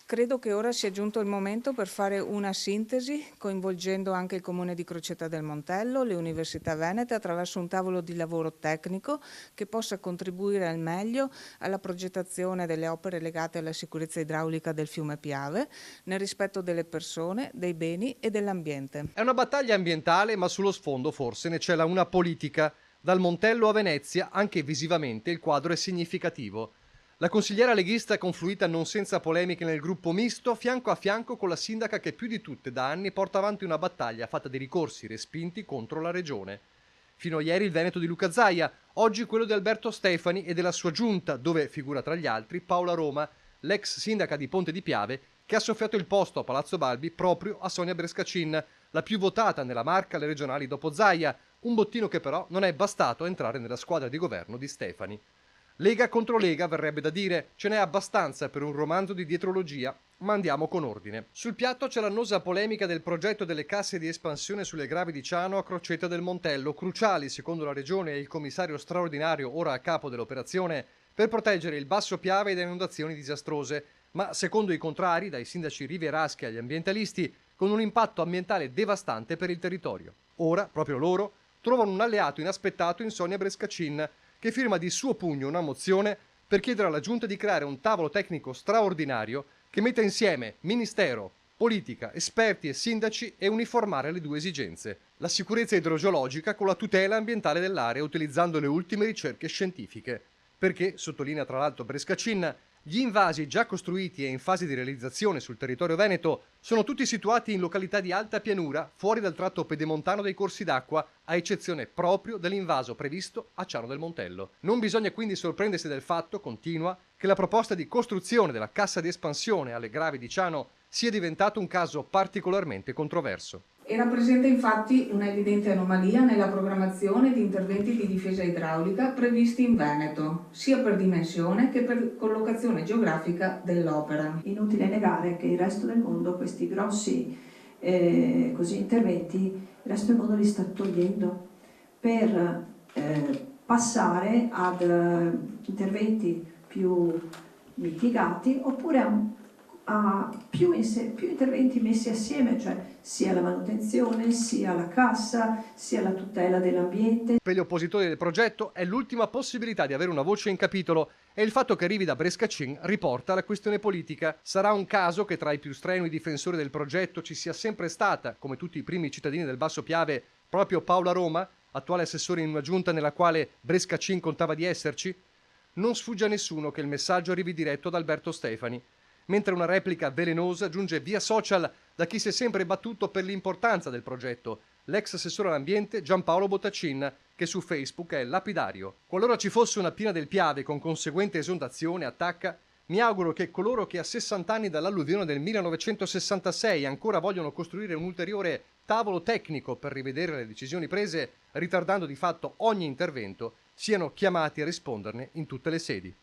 Credo che ora sia giunto il momento per fare una sintesi, coinvolgendo anche il Comune di Crocetta del Montello, le università venete, attraverso un tavolo di lavoro tecnico che possa contribuire al meglio alla progettazione delle opere legate alla sicurezza idraulica del fiume Piave, nel rispetto delle persone, dei beni e dell'ambiente. È una battaglia ambientale, ma sullo sfondo forse ne cela una politica. Dal Montello a Venezia, anche visivamente, il quadro è significativo. La consigliera leghista è confluita non senza polemiche nel gruppo misto, fianco a fianco con la sindaca che più di tutte da anni porta avanti una battaglia fatta di ricorsi respinti contro la regione. Fino a ieri il Veneto di Luca Zaia, oggi quello di Alberto Stefani e della sua giunta, dove figura tra gli altri Paola Roma, l'ex sindaca di Ponte di Piave, che ha soffiato il posto a Palazzo Balbi proprio a Sonia Brescacin, la più votata nella Marca alle regionali dopo Zaia, un bottino che però non è bastato a entrare nella squadra di governo di Stefani. Lega contro Lega verrebbe da dire, ce n'è abbastanza per un romanzo di dietrologia, ma andiamo con ordine. Sul piatto c'è l'annosa polemica del progetto delle casse di espansione sulle gravi di Ciano a Crocetta del Montello, cruciali secondo la regione e il commissario straordinario ora a capo dell'operazione per proteggere il Basso Piave da inondazioni disastrose, ma secondo i contrari, dai sindaci rivieraschi agli ambientalisti, con un impatto ambientale devastante per il territorio. Ora, proprio loro, trovano un alleato inaspettato in Sonia Brescacin, che firma di suo pugno una mozione per chiedere alla Giunta di creare un tavolo tecnico straordinario che metta insieme Ministero, politica, esperti e sindaci e uniformare le due esigenze: la sicurezza idrogeologica con la tutela ambientale dell'area utilizzando le ultime ricerche scientifiche. Perché, sottolinea tra l'altro Brescacin, gli invasi già costruiti e in fase di realizzazione sul territorio veneto sono tutti situati in località di alta pianura, fuori dal tratto pedemontano dei corsi d'acqua, a eccezione proprio dell'invaso previsto a Ciano del Montello. Non bisogna quindi sorprendersi del fatto, continua, che la proposta di costruzione della cassa di espansione alle gravi di Ciano sia diventato un caso particolarmente controverso. Era presente infatti una evidente anomalia nella programmazione di interventi di difesa idraulica previsti in Veneto, sia per dimensione che per collocazione geografica dell'opera. Inutile negare che il resto del mondo questi grossi interventi, il resto del mondo li sta togliendo per passare ad interventi più mitigati oppure a più interventi messi assieme, cioè sia la manutenzione, sia la cassa, sia la tutela dell'ambiente. Per gli oppositori del progetto è l'ultima possibilità di avere una voce in capitolo e il fatto che arrivi da Brescacin riporta la questione politica. Sarà un caso che tra i più strenui difensori del progetto ci sia sempre stata, come tutti i primi cittadini del Basso Piave, proprio Paola Roma, attuale assessore in una giunta nella quale Brescacin contava di esserci? Non sfugge a nessuno che il messaggio arrivi diretto da Alberto Stefani, mentre una replica velenosa giunge via social da chi si è sempre battuto per l'importanza del progetto, l'ex assessore all'ambiente Giampaolo Bottacin, che su Facebook è lapidario. Qualora ci fosse una piena del Piave con conseguente esondazione, attacca, mi auguro che coloro che a 60 anni dall'alluvione del 1966 ancora vogliono costruire un ulteriore tavolo tecnico per rivedere le decisioni prese, ritardando di fatto ogni intervento, siano chiamati a risponderne in tutte le sedi.